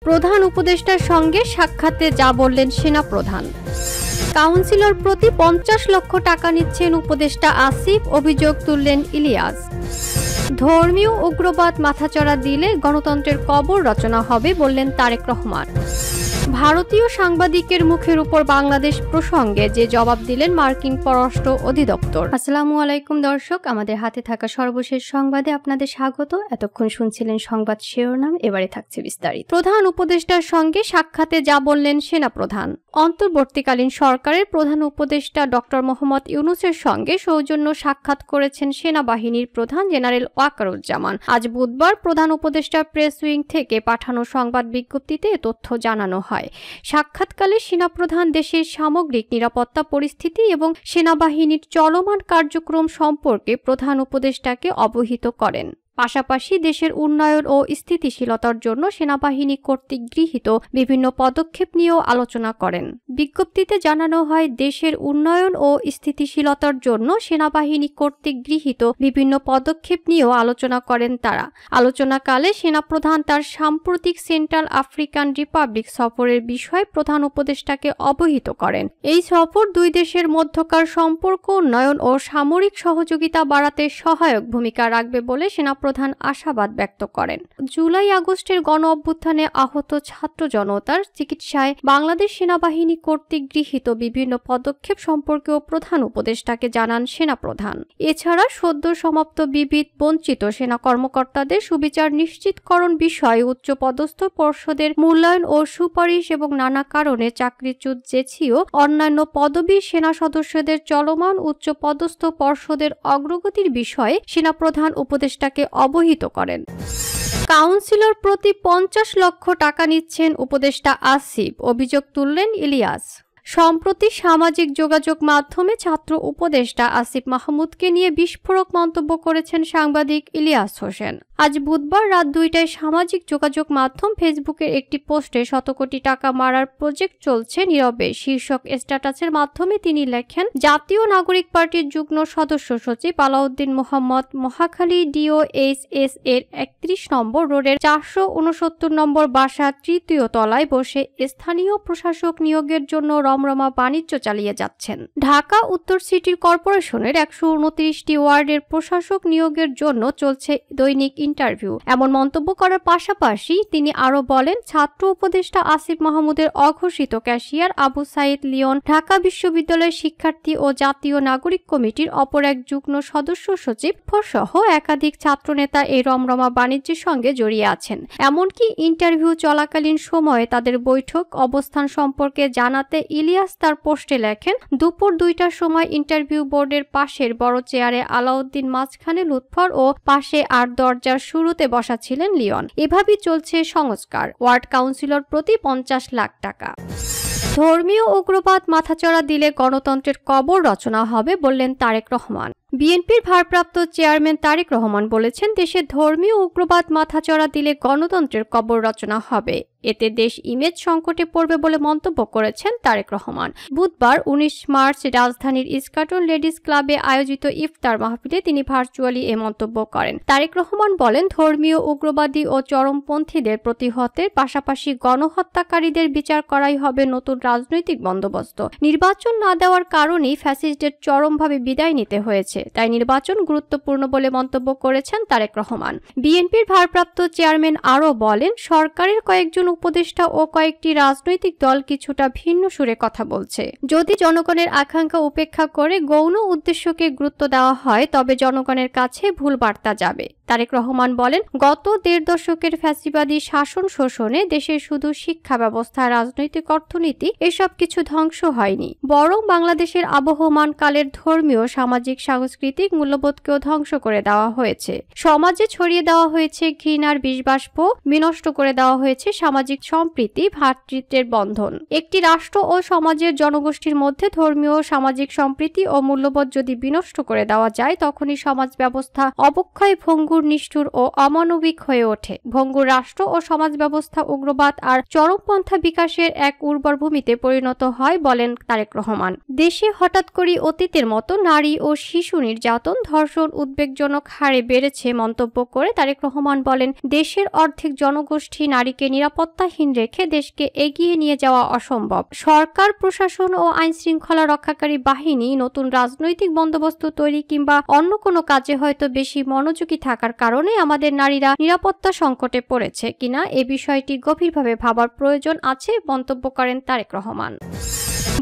প্রধান উপদেষ্টার সঙ্গে সাক্ষাতে যা বললেন সেনাপ্রধান। কাউন্সিলর প্রতি 50 লক্ষ টাকা নিচ্ছেন উপদেষ্টা আসিফ, অভিযোগ তুললেন ইলিয়াস। ধর্মীয় উগ্রবাদ মাথাচাড়া দিলে গণতন্ত্রের কবর রচনা হবে বললেন তারেক রহমান। ভারতীয় সাংবাদিকের মুখের উপর বাংলাদেশ প্রসঙ্গে যে জবাব দিলেন মার্কিন পররাষ্ট্র অধিদপ্তর। আসসালামু আলাইকুম দর্শক, আমাদের হাতে থাকা সর্বশেষ সংবাদে আপনাদের স্বাগত। এতক্ষণ শুনছিলেন সংবাদ শিরোনাম, এবারে থাকছে বিস্তারিত। প্রধান উপদেষ্টার সঙ্গে সাক্ষাতে যা বললেন সেনাপ্রধান। অন্তর্বর্তীকালীন সরকারের প্রধান উপদেষ্টা ডক্টর মোহাম্মদ ইউনূসের সঙ্গে সৌজন্য সাক্ষাৎ করেছেন সেনাবাহিনীর প্রধান জেনারেল ওয়াকারুজ্জামান। আজ বুধবার প্রধান উপদেষ্টা প্রেস উইং থেকে পাঠানো সংবাদ বিজ্ঞপ্তিতে এ তথ্য জানানো হয়। সাক্ষাৎকালে সেনাপ্রধান দেশের সামগ্রিক নিরাপত্তা পরিস্থিতি এবং সেনাবাহিনীর চলমান কার্যক্রম সম্পর্কে প্রধান উপদেষ্টাকে অবহিত করেন। পাশাপাশি দেশের উন্নয়ন ও স্থিতিশীলতার জন্য সেনাবাহিনী কর্তৃক গৃহীত বিভিন্ন পদক্ষেপ নিয়েও আলোচনা করেন। বিজ্ঞপ্তিতে জানানো হয়, দেশের উন্নয়ন ও স্থিতিশীলতার জন্য সেনাবাহিনী কর্তৃক গৃহীত বিভিন্ন পদক্ষেপ নিয়েও আলোচনা করেন তারা। আলোচনাকালে সেনাপ্রধান তার সাম্প্রতিক সেন্ট্রাল আফ্রিকান রিপাবলিক সফরের বিষয়ে প্রধান উপদেষ্টাকে অবহিত করেন। এই সফর দুই দেশের মধ্যকার সম্পর্ক উন্নয়ন ও সামরিক সহযোগিতা বাড়াতে সহায়ক ভূমিকা রাখবে বলে সেনাপ্রধান আশাবাদ ব্যক্ত করেন। জুলাই আগস্টের গণ অভ্যুত্থানে আহত ছাত্র জনতার চিকিৎসায় বাংলাদেশ সেনাবাহিনী কর্তৃক গৃহীত বিভিন্ন পদক্ষেপ সম্পর্কেও প্রধান উপদেষ্টাকে জানান সেনাপ্রধান। এছাড়া সদ্য সমাপ্ত বিবিধ বঞ্চিত সেনা কর্মকর্তাদের সুবিচার নিশ্চিতকরণ বিষয়ে উচ্চ পদস্থ পর্ষদের মূল্যায়ন ও সুপারিশ এবং নানা কারণে চাকরিচ্যুত জেছিও অন্যান্য পদবী সেনা সদস্যদের চলমান উচ্চ পদস্থ পর্ষদের অগ্রগতির বিষয়ে সেনাপ্রধান উপদেষ্টাকে অবহিত করেন। কাউন্সিলর প্রতি 50 লক্ষ টাকা নিচ্ছেন উপদেষ্টা আসিফ, অভিযোগ তুললেন ইলিয়াস। সম্প্রতি সামাজিক যোগাযোগ মাধ্যমে ছাত্র উপদেষ্টা আসিফ মাহমুদকে নিয়ে বিস্ফোরক মন্তব্য করেছেন সাংবাদিক ইলিয়াস হোসেন। আজ বুধবার রাত 2টায় সামাজিক যোগাযোগ মাধ্যম ফেসবুকের একটি পোস্টে 100 কোটি টাকা মারার প্রজেক্ট চলছে নীরবে শীর্ষক স্ট্যাটাসের মাধ্যমে তিনি লেখেন, জাতীয় নাগরিক পার্টির যুগ্ম সদস্য সচিব আলাউদ্দিন মোহাম্মদ মহাখালী DOHS এর 31 নম্বর রোডের 469 নম্বর বাসা 3য় তলায় বসে স্থানীয় প্রশাসক নিয়োগের জন্য রমরমা বাণিজ্য চালিয়ে যাচ্ছেন। ঢাকা উত্তর সিটি কর্পোরেশনের 129টি ওয়ার্ডের প্রশাসক নিয়োগের জন্য চলছে দৈনিক ইন্টারভিউ। এমন মন্তব্য করার পাশাপাশি তিনি আরো বলেন, ছাত্র উপদেষ্টা আসিফ মাহমুদের অঘোষিত ক্যাশিয়ার আবু সাইদ লিওন ঢাকা বিশ্ববিদ্যালয়ের শিক্ষার্থী ও জাতীয় নাগরিক কমিটির অপর এক যুগ্ম সদস্য সচিব সহ একাধিক ছাত্রনেতা এই রমরমা বাণিজ্যের সঙ্গে জড়িয়ে আছেন। এমনকি ইন্টারভিউ চলাকালীন সময়ে তাদের বৈঠক অবস্থান সম্পর্কে জানাতে ইলিয়াস তার পোস্টে লেখেন, দুপুর 2টার সময় ইন্টারভিউ বোর্ডের পাশের বড় চেয়ারে আলাউদ্দিন, মাঝখানে লুৎফর ও পাশে আর দরজার শুরুতে বসা ছিলেন লিওন। এভাবেই চলছে সংস্কার। ওয়ার্ড কাউন্সিলর প্রতি 50 লাখ টাকা। ধর্মীয় উগ্রবাদ মাথাচাড়া দিলে গণতন্ত্রের কবর রচনা হবে বললেন তারেক রহমান। বিএনপির ভারপ্রাপ্ত চেয়ারম্যান তারেক রহমান বলেছেন, দেশে ধর্মীয় উগ্রবাদ মাথাচাড়া দিলে গণতন্ত্রের কবর রচনা হবে। এতে দেশ ইমেজ সংকটে পড়বে বলে মন্তব্য করেছেন তারেক রহমান। বুধবার 19 মার্চ রাজধানীর ইস্কাটন লেডিস ক্লাবে আয়োজিত ইফতার মাহফিলে তিনি ভার্চুয়ালি এ মন্তব্য করেন। তারেক রহমান বলেন, ধর্মীয় উগ্রবাদী ও চরমপন্থীদের প্রতিহতের পাশাপাশি গণহত্যাকারীদের বিচার করাই হবে নতুন রাজনৈতিক বন্দোবস্ত। নির্বাচন না দেওয়ার কারণেই ফ্যাসিস্টদের চরমভাবে বিদায় নিতে হয়েছে, তাই নির্বাচন গুরুত্বপূর্ণ বলে মন্তব্য করেছেন তারেক রহমান। বিএনপির ভারপ্রাপ্ত চেয়ারম্যান আরও বলেন, সরকারের কয়েকজন উপদেষ্টা ও কয়েকটি রাজনৈতিক দল কিছুটা ভিন্ন সুরে কথা বলছে। যদি জনগণের আকাঙ্ক্ষা উপেক্ষা করে গৌণ উদ্দেশ্যকে গুরুত্ব দেওয়া হয়, তবে জনগণের কাছে ভুল বার্তা যাবে। তারেক রহমান বলেন, গত 1.5 দশকের ফ্যাসিবাদী শাসন শোষণে দেশের শুধু শিক্ষা ব্যবস্থা, রাজনৈতিক অর্থনীতি এসব কিছু ধ্বংস হয়নি, বরং বাংলাদেশের আবহমান কালের ধর্মীয়, সামাজিক, সাংস্কৃতিক মূল্যবোধকেও ধ্বংস করে দেওয়া হয়েছে। সমাজে ছড়িয়ে দেওয়া হয়েছে ঘৃণার বিষবাষ্প, বিনষ্ট করে দেওয়া হয়েছে সামাজিক সম্প্রীতি, ভ্রাতৃত্বের বন্ধন। একটি রাষ্ট্র ও সমাজের জনগোষ্ঠীর মধ্যে ধর্মীয়, সামাজিক সম্প্রীতি ও মূল্যবোধ যদি বিনষ্ট করে দেওয়া যায়, তখনই সমাজ ব্যবস্থা অবক্ষয়, ভঙ্গুর, নিষ্ঠুর ও অমানবিক হয়ে ওঠে। ভঙ্গুর রাষ্ট্র ও সমাজ ব্যবস্থা উগ্রবাদ আর চরমপন্থা বিকাশের এক উর্বর ভূমিতে পরিণত হয় বলেন তারেক রহমান। দেশে হঠাৎ করে অতীতের মতো নারী ও শিশু নির্যাতন, ধর্ষণ উদ্বেগজনক হারে বেড়েছে মন্তব্য করে তারেক রহমান বলেন, দেশের অর্ধেক জনগোষ্ঠী নারীকে নিরাপত্তাহীন রেখে দেশকে এগিয়ে নিয়ে যাওয়া অসম্ভব। সরকার, প্রশাসন ও আইন শৃঙ্খলা রক্ষাকারী বাহিনী নতুন রাজনৈতিক বন্দোবস্ত তৈরি কিংবা অন্য কোনো কাজে হয়তো বেশি মনোযোগী থাকার কারণে আমাদের নারীরা নিরাপত্তা সংকটে পড়েছে কিনা এ বিষয়টি গভীরভাবে ভাবার প্রয়োজন আছে মন্তব্য করেন তারেক রহমান।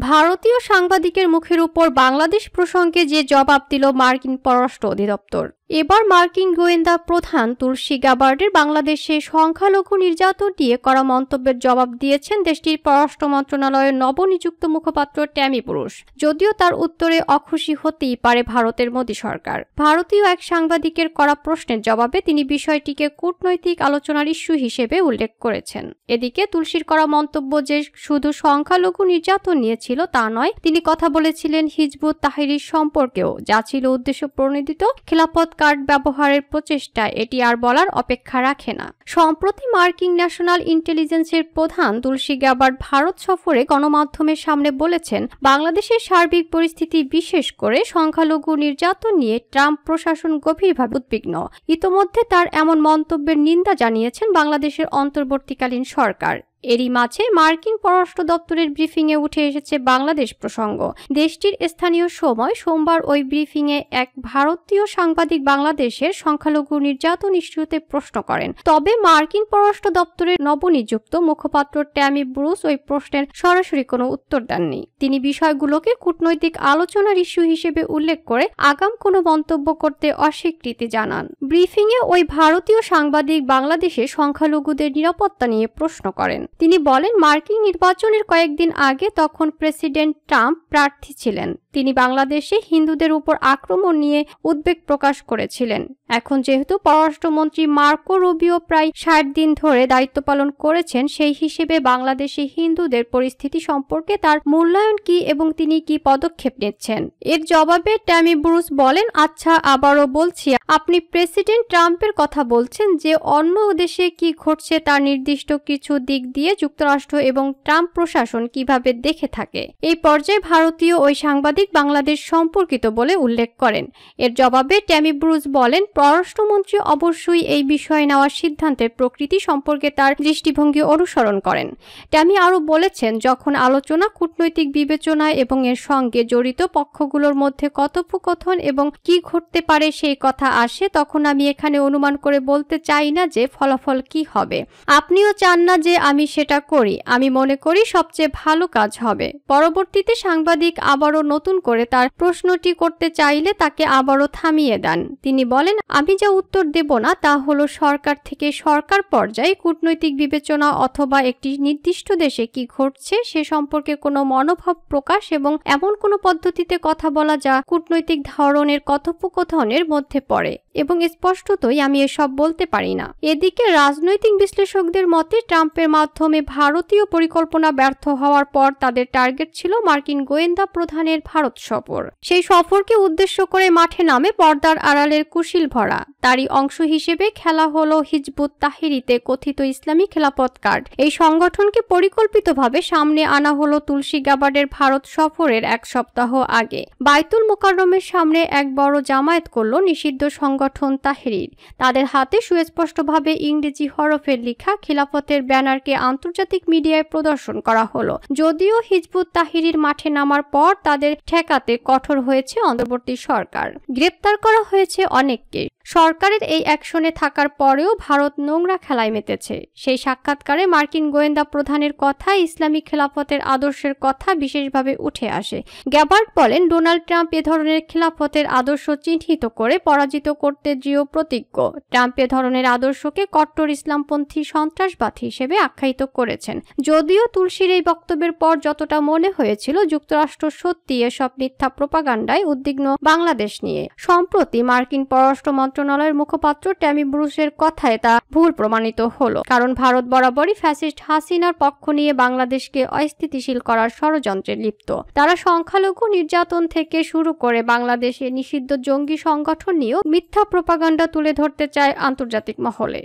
ভারতীয় সাংবাদিকের মুখের উপর বাংলাদেশ প্রসঙ্গে যে জবাব দিল মার্কিন পররাষ্ট্র অধিদপ্তর। এবার মার্কিন গোয়েন্দা প্রধান তুলসী গ্যাবার্ডের বাংলাদেশে সংখ্যালঘু নির্যাতন নিয়ে করা মন্তব্যের জবাব দিয়েছেন দেশটির পররাষ্ট্র মন্ত্রণালয়ের নবনিযুক্ত মুখপাত্র ট্যামি ব্রুস। যদিও তার উত্তরে অখুশি হতেই পারে ভারতের মোদী সরকার। ভারতীয় এক সাংবাদিকের করা প্রশ্নের জবাবে তিনি বিষয়টিকে কূটনৈতিক আলোচনার ইস্যু হিসেবে উল্লেখ করেছেন। এদিকে তুলসীর করা মন্তব্য যে শুধু সংখ্যালঘু নির্যাতন নিয়ে ছিল তা নয়, তিনি কথা বলেছিলেন হিজবুত তাহরির সম্পর্কেও, যা ছিল উদ্দেশ্য প্রণোদিত খেলাফত কার্ড ব্যবহারের প্রচেষ্টা। এটি আর বলার অপেক্ষা রাখে না। সম্প্রতি মার্কিন ন্যাশনাল ইন্টেলিজেন্সের প্রধান তুলসী গ্যাবার্ড ভারত সফরে গণমাধ্যমের সামনে বলেছেন, বাংলাদেশের সার্বিক পরিস্থিতি বিশেষ করে সংখ্যালঘু নির্যাতন নিয়ে ট্রাম্প প্রশাসন গভীরভাবে উদ্বিগ্ন। ইতোমধ্যে তার এমন মন্তব্যের নিন্দা জানিয়েছেন বাংলাদেশের অন্তর্বর্তীকালীন সরকার। এরই মাঝে মার্কিন পররাষ্ট্র দপ্তরের ব্রিফিংয়ে উঠে এসেছে বাংলাদেশ প্রসঙ্গ। দেশটির স্থানীয় সময় সোমবার ওই ব্রিফিংয়ে এক ভারতীয় সাংবাদিক বাংলাদেশের সংখ্যালঘু নির্যাতন ইস্যুতে প্রশ্ন করেন। তবে মার্কিন পররাষ্ট্র দপ্তরের নবনিযুক্ত মুখপাত্র ট্যামি ব্রুস ওই প্রশ্নের সরাসরি কোনো উত্তর দেননি। তিনি বিষয়গুলোকে কূটনৈতিক আলোচনার ইস্যু হিসেবে উল্লেখ করে আগাম কোনো মন্তব্য করতে অস্বীকৃতি জানান। ব্রিফিংয়ে ওই ভারতীয় সাংবাদিক বাংলাদেশে সংখ্যালঘুদের নিরাপত্তা নিয়ে প্রশ্ন করেন। তিনি বলেন, মার্কিন নির্বাচনের কয়েকদিন আগে তখন প্রেসিডেন্ট ট্রাম্প প্রার্থী ছিলেন। তিনি বাংলাদেশে হিন্দুদের উপর আক্রমণ নিয়ে উদ্বেগ প্রকাশ করেছিলেন। এখন যেহেতু পররাষ্ট্রমন্ত্রী মার্কো রুবিও প্রায় 60 দিন ধরে দায়িত্ব পালন করেছেন, সেই হিসেবে বাংলাদেশে হিন্দুদের পরিস্থিতি সম্পর্কে তার মূল্যায়ন কি এবং তিনি কি পদক্ষেপ নিচ্ছেন। এর জবাবে ট্যামি ব্রুস বলেন, আচ্ছা, আবারও বলছি, আপনি প্রেসিডেন্ট ট্রাম্পের কথা বলছেন যে অন্য দেশে কি ঘটছে তার নির্দিষ্ট কিছু দিক দিয়ে যুক্তরাষ্ট্র এবং ট্রাম্প প্রশাসন কিভাবে দেখে থাকে। এই পর্যায়ে ভারতীয় ওই সাংবাদিক বাংলাদেশ সম্পর্কিত বলে উল্লেখ করেন। এর জবাবে ট্যামি ব্রুস বলেন, পররাষ্ট্রমন্ত্রী অবশ্যই এই বিষয়ে নেওয়া সিদ্ধান্তের প্রকৃতি সম্পর্কে তার দৃষ্টিভঙ্গি অনুসরণ করেন। ট্যামি আরও বলেছেন, যখন আলোচনা কূটনৈতিক বিবেচনা এবং এর সঙ্গে জড়িত পক্ষগুলোর মধ্যে কথোপকথন এবং কি ঘটতে পারে সেই কথা আসে, তখন আমি এখানে অনুমান করে বলতে চাই না যে ফলাফল কি হবে। আপনিও চান না যে আমি সেটা করি। আমি মনে করি সবচেয়ে ভালো কাজ হবে। পরবর্তীতে সাংবাদিক আবারও নতুন করে তার প্রশ্নটি করতে চাইলে তাকে আবারও থামিয়ে দেন। তিনি বলেন, আমি যা উত্তর দেব না তা হলো সরকার থেকে সরকার পর্যায়ে কূটনৈতিক বিবেচনা অথবা একটি নির্দিষ্ট দেশে কি ঘটছে সে সম্পর্কে কোনো মনোভাব প্রকাশ এবং এমন কোনো পদ্ধতিতে কথা বলা যা কূটনৈতিক ধরনের কথোপকথনের মধ্যে পড়ে, এবং স্পষ্টতই আমি এসব বলতে পারি না। এদিকে রাজনৈতিক বিশ্লেষকদের মতে ট্রাম্পের মাধ্যমে ভারতীয় পরিকল্পনা ব্যর্থ হওয়ার পর তাদের টার্গেট ছিল মার্কিন গোয়েন্দা প্রধানের ভারত সফর। সেই সফরকে উদ্দেশ্য করে মাঠে নামে পর্দার আড়ালের কুশীল ভরা। তারই অংশ হিসেবে খেলা হলো হিজবুত তাহরিতে কথিত ইসলামী খেলাফত কার্ড। এই সংগঠনকে পরিকল্পিতভাবে সামনে আনা হলো তুলসী গ্যাবার্ডের ভারত সফরের এক সপ্তাহ আগে। বাইতুল মোকাররমের সামনে এক বড় জামায়াত করল নিষিদ্ধ সংগঠন তাহরির। তাদের হাতে সুস্পষ্টভাবে ইংরেজি হরফে লেখা খিলাফতের ব্যানারকে আন্তর্জাতিক মিডিয়ায় প্রদর্শন করা হলো। যদিও হিজবুত তাহরির মাঠে নামার পর তাদের ঠেকাতে কঠোর হয়েছে অন্তর্বর্তী সরকার। গ্রেপ্তার করা হয়েছে অনেককে। সরকারের এই অ্যাকশনে থাকার পরেও ভারত নোংরা খেলায় মেতেছে। সেই সাক্ষাৎকারে মার্কিন গোয়েন্দা প্রধানের কথা, ইসলামী খেলাফতের আদর্শের কথা বিশেষভাবে উঠে আসে। গ্যাবার্ড বলেন, ডোনাল্ড ট্রাম্প এ ধরনের খেলাফতের আদর্শ চিহ্নিত করে পরাজিত করতে দৃঢ় প্রতিজ্ঞ। ট্রাম্প এ ধরনের আদর্শকে কট্টর ইসলামপন্থী সন্ত্রাসবাদ হিসেবে আখ্যায়িত করেছেন। যদিও তুলসীর এই বক্তব্যের পর যতটা মনে হয়েছিল যুক্তরাষ্ট্র সত্যি এসব মিথ্যা প্রোপাগান্ডায় উদ্বিগ্ন বাংলাদেশ নিয়ে, সম্প্রতি মার্কিন পররাষ্ট্র মন্ত্রণালয়ের মুখপাত্র ট্যামি ব্রুসের কথায় তা ভুল প্রমাণিত হলো। কারণ ভারত বরাবরই ফ্যাসিস্ট হাসিনার পক্ষ নিয়ে বাংলাদেশকে অস্থিতিশীল করার ষড়যন্ত্রে লিপ্ত। তারা সংখ্যালঘু নির্যাতন থেকে শুরু করে বাংলাদেশে নিষিদ্ধ জঙ্গি সংগঠন নিয়েও মিথ্যা প্রোপাগান্ডা তুলে ধরতে চায় আন্তর্জাতিক মহলে।